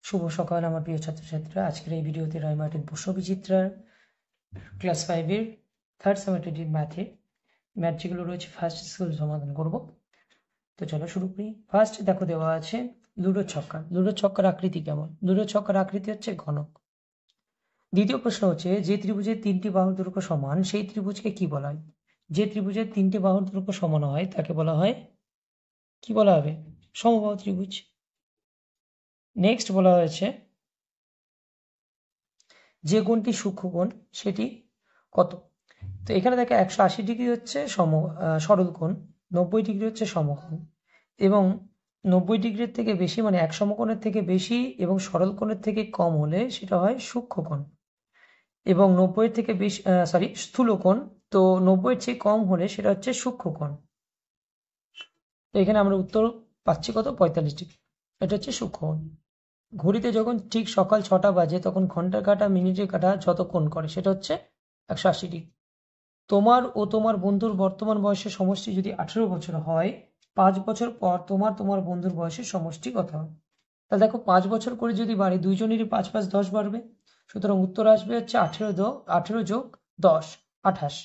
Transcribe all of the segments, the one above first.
শুভ সকাল আমার প্রিয় ছাত্রছাত্রীরা। আজকের এই ভিডিওতে রায়মার্টিন প্রশ্নবিচিত্রার ক্লাস 5-এর থার্ড সামেটিভ ম্যাথ যেগুলো রয়েছে ফার্স্ট সেগুলো সমাধান করব। তো চলো শুরু করি। ফার্স্ট দেখো দেওয়া আছে লুডো ছক্কা। লুডো ছক্কার আকৃতি কেমন? লুডো ছক্কার আকৃতি হচ্ছে ঘনক। দ্বিতীয় প্রশ্ন হচ্ছে যে ত্রিভুজের তিনটি বাহুর দৈর্ঘ্য সমান সেই ত্রিভুজকে কি বলা হয়? যে ত্রিভুজের তিনটি বাহুর দৈর্ঘ্য সমান হয় তাকে বলা হয়, কি বলা হবে? সমবাহু ত্রিভুজ। নেক্সট বলা হয়েছে যে কোণটি সূক্ষ্মকোণ সেটি কত? তো এখানে দেখো 180 ডিগ্রি হচ্ছে সরল কোণ, 90 ডিগ্রি হচ্ছে সমকোণ, এবং 90 ডিগ্রির থেকে বেশি মানে এক সমকোণের থেকে বেশি এবং সরল কোণের থেকে কম হলে সেটা হয় সূক্ষ্মকোণ, এবং 90-এর থেকে বেশি স্থূলকোণ। তো 90-এর চেয়ে কম হলে সেটা হচ্ছে সূক্ষ্মকোণ। তো এখানে আমরা উত্তর পাচ্ছি কত? 45 ডিগ্রি। এটা হচ্ছে সূক্ষ্মকোণ। ঘড়িতে যখন ঠিক সকাল 6টা বাজে তখন ঘন্টার কাঁটা মিনিটের কাঁটা যত কোণ করে সেটা হচ্ছে 180 ডিগ্রি। তোমার ও তোমার বন্ধুর বর্তমান বয়সের সমষ্টি যদি 18 বছর হয়, 5 বছর পর তোমার বন্ধুর বয়সের সমষ্টি কত হবে? তাহলে দেখো 5 বছর করে যদি বাড়ে, দুইজনেরই 5 5 10 বাড়বে। সুতরাং উত্তর আসবে হচ্ছে 18 যোগ 10, 28।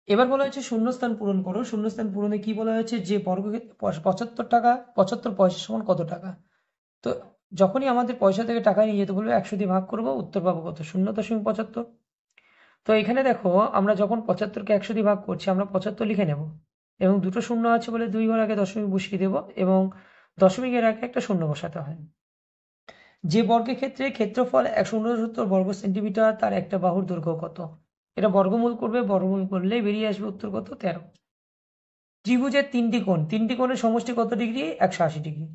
এবার বলা হয়েছে শূন্যস্থান পূরণ করো। শূন্যস্থান পূরণে কি বলা হয়েছে? যে বর্গক্ষেত্র 75 টাকা 75 পয়সা সমান কত টাকা? তো যখনই আমাদের পয়সা থেকে টাকা নিয়ে যেতে বলবে 100 দিয়ে ভাগ করবো, উত্তর পাবো কত? 0.75। তো এখানে দেখো আমরা যখন 75-কে 100 দিয়ে ভাগ করছি আমরা 75 লিখে নেব, এবং দুটো শূন্য আছে বলে 2 ঘর আগে দশমিক বসিয়ে দেব, এবং দশমিকের আগে একটা শূন্য বসাতে হয়। যে বর্গের ক্ষেত্রে ক্ষেত্রফল 169 বর্গ সেন্টিমিটার তার একটা বাহুর দৈর্ঘ্য কত? এটা বর্গমূল করবে, বর্গমূল করলে বেরিয়ে আসবে উত্তর কত? 13। ত্রিভুজের তিনটি কোণের সমষ্টি কত ডিগ্রি? 180 ডিগ্রি।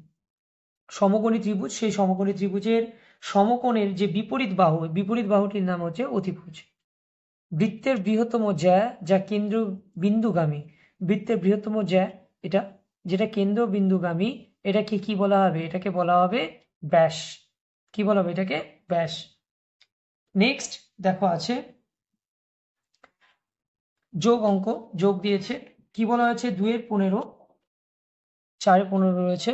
সমকোণী ত্রিভুজ, সেই সমকোণী ত্রিভুজের সমকোণের যে বিপরীত বাহুটির নাম হচ্ছে অতিভুজ। বৃত্তের বৃহত্তম জ্যা যা কেন্দ্র বিন্দুগামী, বৃত্তের বৃহত্তম জ্যা এটা যেটা কেন্দ্র বিন্দুগামী, এটাকে কি বলা হবে? এটাকে বলা হবে ব্যাস। কি বলা হবে? এটাকে ব্যাস। নেক্সট দেখো আছে যোগ অঙ্ক, যোগ দিয়েছে। কি বলা হয়েছে? 2-এর 15, 4-এর 15 রয়েছে।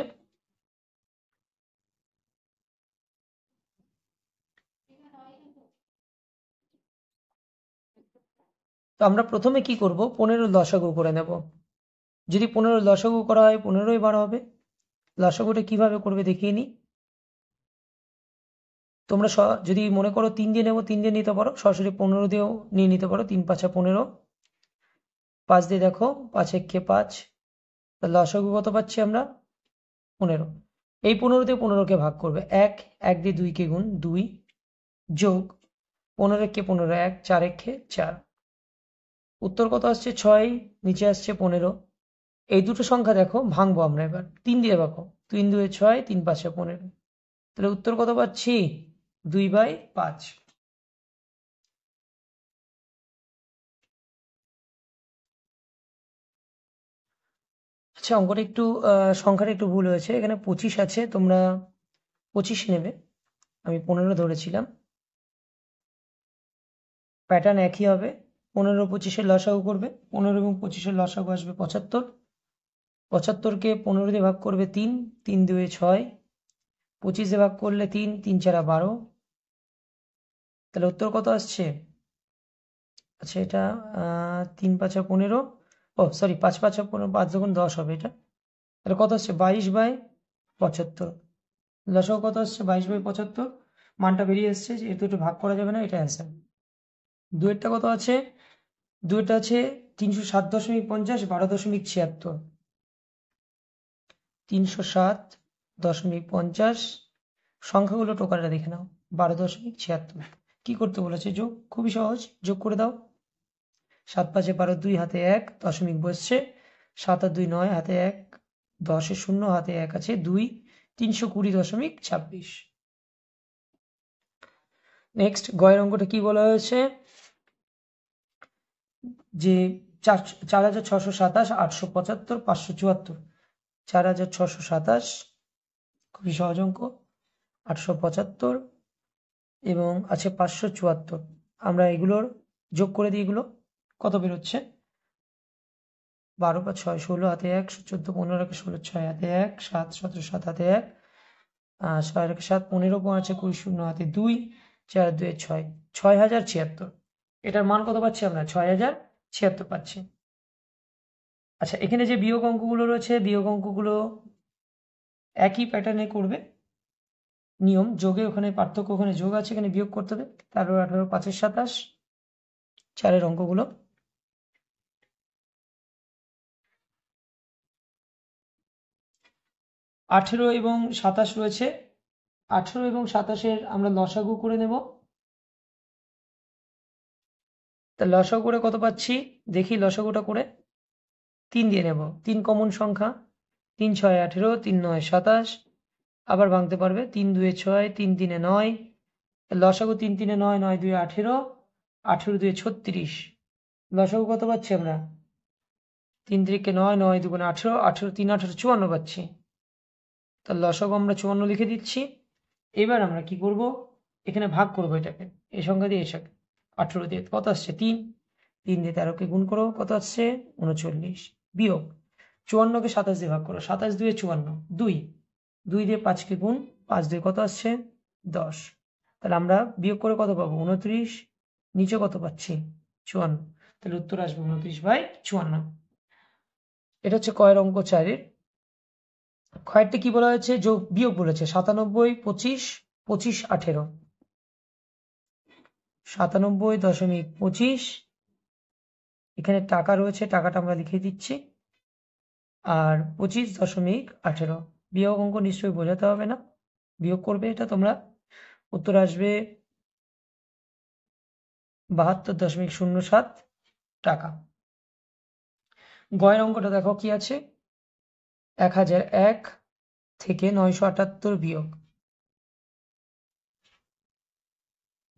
তো আমরা প্রথমে কি করব? 15 লসাগু করে নেব। যদি 15 লসাগু করা হয় 15ই বার হবে। লসাগুটা কিভাবে করবে দেখিয়ে নিই। তোমরা যদি মনে করো 3 দিয়ে নেবো 3 দিয়ে নিতে পারো, সরাসরি 15 দিয়েও নিয়ে নিতে পারো। 3 5 15, 5 দিয়ে দেখো, 5 একে 5, তাহলে লসাগু কত পাচ্ছি আমরা? 15। এই 15 দিয়ে 15কে ভাগ করবে, 1 দিয়ে 2কে গুণ 2, যোগ 15 একে 15, 1 4 একে 4, উত্তর কত আসছে? 6, নিচে আসছে 15। এই দুটো সংখ্যা দেখো ভাঙবো আমরা এবার। 3 দিয়ে ভাগো, 3 2 6, 3 5 15, তাহলে উত্তর কত পাচ্ছি? 2/5। আচ্ছা, অঙ্কটা একটু সংখ্যাটা একটু ভুল হয়েছে। এখানে 25 আছে, তোমরা 25 নেবে, আমি 15 ধরেছিলাম। প্যাটার্ন একই হবে। 15 25-এর লসাগু করবে, 15 এবং 25-এর লসাগু আসবে 75। 75কে 15 দিয়ে ভাগ করবে 3, 3 2 6, 25 দিয়ে ভাগ করলে 3, 3 4 12, তাহলে উত্তর কত আসছে? আচ্ছা, এটা 3 5 15, ও সরি 5 5 15, 5 যখন 10 হবে এটা, তাহলে কত আসছে? 22/75। লসাগু কত আসছে? 22/75। মানটা বেরিয়ে এসছে, যে এর দুটো ভাগ করা যাবে না, এটা অ্যান্সার। দুয়েরটা কত আছে? দুয়েরটা আছে 307.50, 12.76। 307.50, সংখ্যাগুলো টোকালটা দেখে নাও, 12.76। কি করতে বলেছে? যোগ। খুবই সহজ, যোগ করে দাও। 7 5 12, 2 হাতে 1, দশমিক বসছে। 7 আর 2 9, হাতে 1, 10 0, হাতে 1 আছে 2, 320.26। নেক্সট গয়ের অঙ্কটা কি বলা হয়েছে? যে 4,627, 875, 574। 4,627 খুবই সহজ অঙ্ক, 875 এবং আছে 574। আমরা এগুলোর যোগ করে দিই। এগুলো কত বেরোচ্ছে? 12 5 6 16, হাতে 1, 14 15, 16 6 হাতে 1, 7 17 7 হাতে 1, 6 আর 7 15, 5 আছে 20, 0 হাতে 2, 4 2 6, 6076। এটার মান কত পাচ্ছি আমরা? 6076 পাচ্ছি। আচ্ছা, এখানে যে বিয়োগ অঙ্কগুলো রয়েছে, বিয়োগ অঙ্কগুলো একই প্যাটার্নে করবে। নিয়ম যোগে, ওখানে পার্থক্য, ওখানে যোগ আছে, এখানে বিয়োগ করতে হবে। 13 18 5 27, 4 অঙ্কগুলো। আঠেরো এবং 27 রয়েছে। 18 এবং 27-এর আমরা লসাগু করে নেব। তা লসাগু করে কত পাচ্ছি দেখি, লসাগুটা করে 3 দিয়ে নেব। 3 কমন সংখ্যা, 3 6 18, 3 9 27। আবার ভাঙতে পারবে, 3 2 6, 3 3 9। লসাগু 3 3 9, 9 2 18, 18 2 36। লসাগু কত পাচ্ছি আমরা? 3 3 9, 9 2 18, 18 3 18 54 পাচ্ছি। তার লসাগু আমরা 54 লিখে দিচ্ছি। এবার আমরা কি করব, এখানে ভাগ করব এটাকে, এই সংখ্যা দিয়ে এসে 18 দিয়ে কত আসছে? 3। 3 দিয়ে 13কে গুণ করো, কত আসছে? 39। বিয়োগ 54কে 27 দিয়ে ভাগ করো, 27 2 54, 2। 2 দিয়ে 5কে গুণ, 5 দিয়ে কত আসছে? 10। তাহলে আমরা বিয়োগ করে কত পাবো? 29। নিচে কত পাচ্ছি? 54। তাহলে উত্তর আসবে 29/54। এটা হচ্ছে কয়ের অঙ্ক 4-এর। ক্ষয়েরটা কি বলা হয়েছে? যোগ বিয়োগ বলেছে। 97 25 25 18, 97.25। এখানে টাকা রয়েছে, টাকাটা আমরা লিখে দিচ্ছি। আর 25.18। বিয়োগ অঙ্ক নিশ্চয়ই বোঝাতে হবে না, বিয়োগ করবে এটা তোমরা। উত্তর আসবে 72.07 টাকা। গয়ের অঙ্কটা দেখো কি আছে, 1001 থেকে 978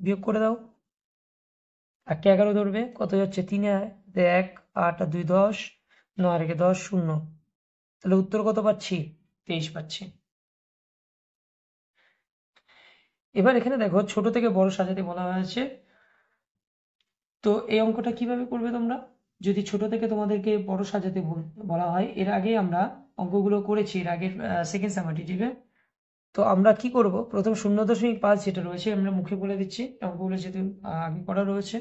বিয়োগ করে দাও। 1 11 ধরবে, কত যাচ্ছে? 3 1 8 আর 2 10, 9 আর 1 10, 0। তাহলে উত্তর কত পাচ্ছি? 23 পাচ্ছি। এবার এখানে দেখো, ছোট থেকে বড় সাজাতে বলা হয়েছে। তো এই অঙ্কটা কিভাবে করবে তোমরা? যদি ছোট থেকে তোমাদেরকে বড় সাজাতে বলা হয়, এর আগে আমরা অঙ্কগুলো করেছি, এর আগের সেকেন্ড সামারটিটিভে। তো আমরা কি করব, প্রথম 0.5 যেটা রয়েছে আমরা মুখে বলে দিচ্ছি, অঙ্কগুলো যেহেতু আগে করা রয়েছে।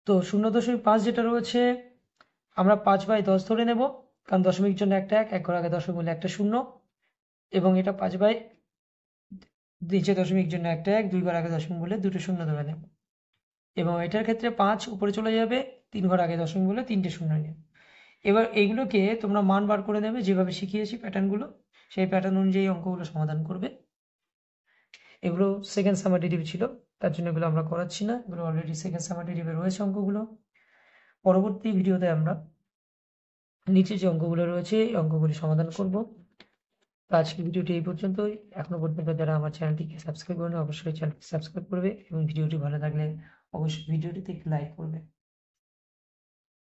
তো 0.5 যেটা রয়েছে, আমরা 5/10 ধরে নেব, কারণ দশমিক জন্য একটা 1, 1 ঘর আগে দশমিক বলে একটা 0। এবং এটা 5/, নিচে দশমিক জন্য একটা 1, 2 ঘর আগে দশমিক বলে দুটো 0 ধরে নেব। এবং এটার ক্ষেত্রে 5 উপরে চলে যাবে, 3 ঘর আগে দশমিক বলে 3টে 0 নেব। এবার এইগুলোকে তোমরা মান বার করে নেবে, যেভাবে শিখিয়েছি প্যাটার্নগুলো, সেই প্যাটার্ন অনুযায়ী অঙ্কগুলো সমাধান করবে। এগুলো সেকেন্ড সামারটিটিভ ছিল, তার জন্য এগুলো আমরা করাচ্ছি না, এগুলো অলরেডি সেকেন্ড সামারটিটিভে রয়েছে অঙ্কগুলো। পরবর্তী ভিডিওতে আমরা নিচে যে অঙ্কগুলো রয়েছে এই অঙ্কগুলি সমাধান করব। তো আজকের ভিডিওটি এই পর্যন্তই। এখনো পর্যন্ত যারা আমার চ্যানেলটিকে সাবস্ক্রাইব করেনি, অবশ্যই চ্যানেলটি সাবস্ক্রাইব করবে এবং ভিডিওটি ভালো লাগলে অবশ্যই ভিডিওটিতে একটি লাইক করবে।